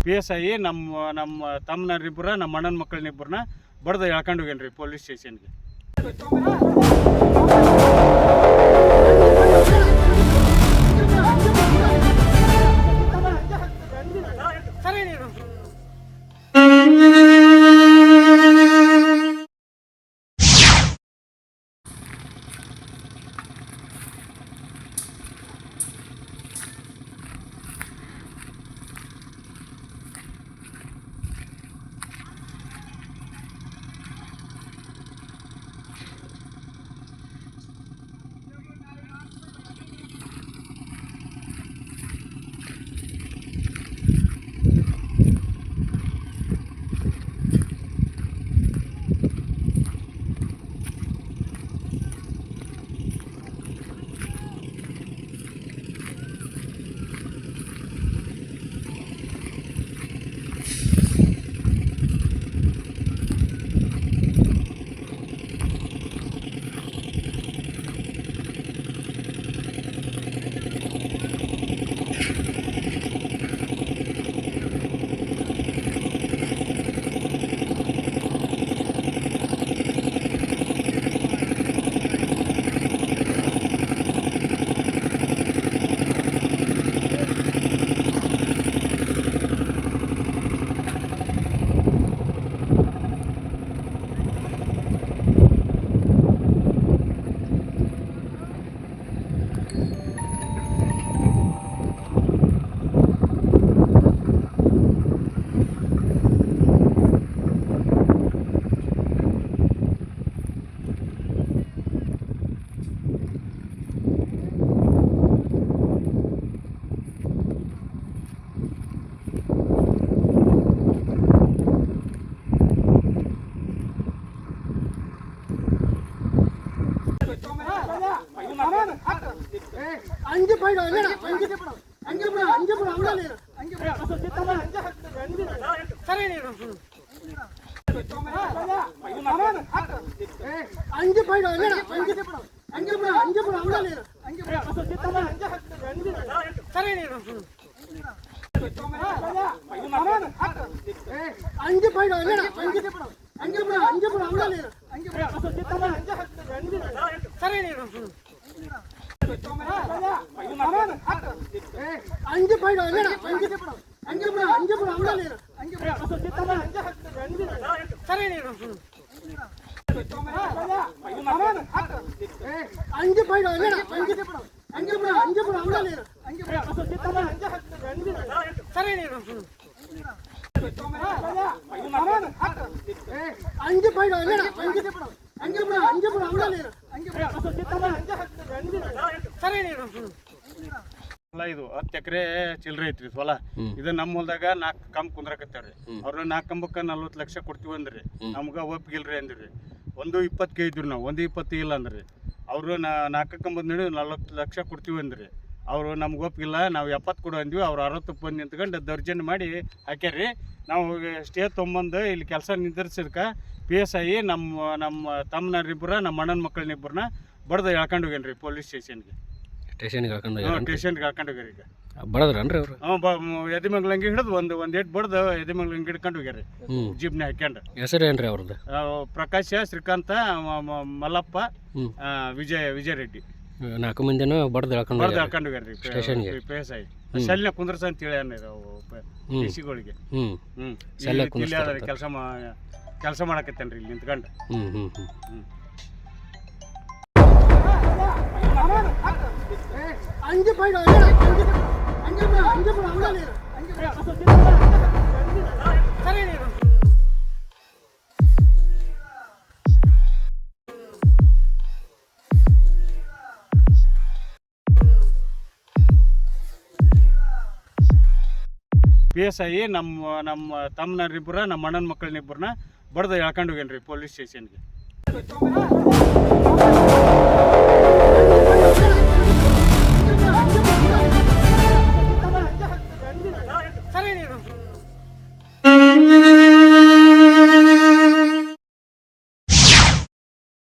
PSI ನಮ್ಮ ತಮ್ಮನರಿಬ್ಬರ ನಮ್ಮ ಅಣ್ಣನ ಮಕ್ಕಳನ್ನಿಬ್ಬರನ್ನ ಬಡ್ದು ಎಳ್ಕೊಂಡು ಹೋಗ್ಯಾನ್ರಿ ಪೊಲೀಸ್ ಸ್ಟೇಷನ್ಗೆ. ಇದು 10 ಎಕರೆ ಚಿಲ್ಲರೆ ಐತ್ರಿ ಹೊಲ. ಇದು ನಮ್ಮ ಹೊಲದಾಗ 4 ಕಂಬ ಕುಂದ್ರಕತ್ತಾರ್ರಿ. ಅವ್ರ 4 ಕಂಬಕ್ಕೆ 40 ಲಕ್ಷ ಕೊಡ್ತೀವಿ ಅಂದ್ರಿ. ನಮ್ಗೆ ಒಪ್ಪಿಗಿಲ್ರಿ ಅಂದ್ರಿ. 1.20 ಕೇಳಿದ್ರಿ ನಾವು, 1.20 ಇಲ್ಲ ಅಂದ್ರಿ. ಅವರು 4 ಕಂಬದ ನಡುವೆ 40 ಲಕ್ಷ ಕೊಡ್ತೀವಿ ಅಂದ್ರಿ. ಅವರು ನಮ್ಗೆ ಒಪ್ಪಿಗಿಲ್ಲ, ನಾವು 70 ಕೊಡು ಅಂದ್ವಿ. ಅವ್ರು 60 ಬಂದು ನಿಂತ್ಕೊಂಡು ದೌರ್ಜನ್ಯ ಮಾಡಿ ಹಾಕ್ಯಾರ್ರಿ. ನಾವು ಸ್ಟೇ ತೊಗೊಂಬಂದು ಇಲ್ಲಿ ಕೆಲಸ ನಿರ್ಧರಿಸಿದ್ಕ PSI ನಮ್ಮ ತಮ್ಮನರಿಬ್ಬರ ನಮ್ಮ ಅಣ್ಣನ ಮಕ್ಕಳನ್ನಿಬ್ಬರನ್ನ ಬಡ್ದು ಎಳ್ಕೊಂಡು ಹೋಗ್ಯಾನ್ರಿ ಪೊಲೀಸ್ ಸ್ಟೇಷನ್ಗೆ. ಸ್ಟೇಷನ್ಗೆ ಕಳ್ಕೊಂಡು ಹೋಗ್ಯಾರ. ಈಗ ಬಡದ್ರನ್ರಿ ಅವರು? ಎದಿಮಂಗ್ಲಂಗಿ ಹಿಡಿದು ಒಂದು ಏಟ್ ಬಡ್ದು ಎದಿಮಂಗ್ಲಂಗಿ ಹಿಡ್ಕೊಂಡು ಹೋಗ್ಯಾರ ಜೀಪ್ನ ಹಾಕ್ಯಂಡು. ಹೆಸರು ಏನ್ರಿ ಅವ್ರದ್ದು? ಪ್ರಕಾಶ, ಶ್ರೀಕಾಂತ, ಮಲ್ಲಪ್ಪ, ವಿಜಯ ರೆಡ್ಡಿ. 4 ಮಂದಿನೂ ಬಡ್ದು ಎಳ್ಕೊಂಡು ಹೋಗ್ಯಾರ್ರಿ ಸ್ಟೇಷನ್ಗೆ. PSI ಸೆಲ್ನ ಕುಂದ್ರಸ ಅಂತ ಹೇಳಿ ಡಿಸಿಗಳಿಗೆ ಕೆಲಸ ಮಾಡಕತ್ತೇನ್ರಿ ಇಲ್ಲಿ ನಿಂತ್ಕೊಂಡು. PSI ನಮ್ಮ ತಮ್ಮನರಿಬ್ಬರ ನಮ್ಮ ಅಣ್ಣನ ಮಕ್ಕಳನ್ನಿಬ್ಬರನ್ನ ಬಡ್ದು ಎಳ್ಕೊಂಡು ಹೋಗ್ಯಾನ್ರಿ ಪೊಲೀಸ್ ಸ್ಟೇಷನ್ಗೆ. ಸರಿ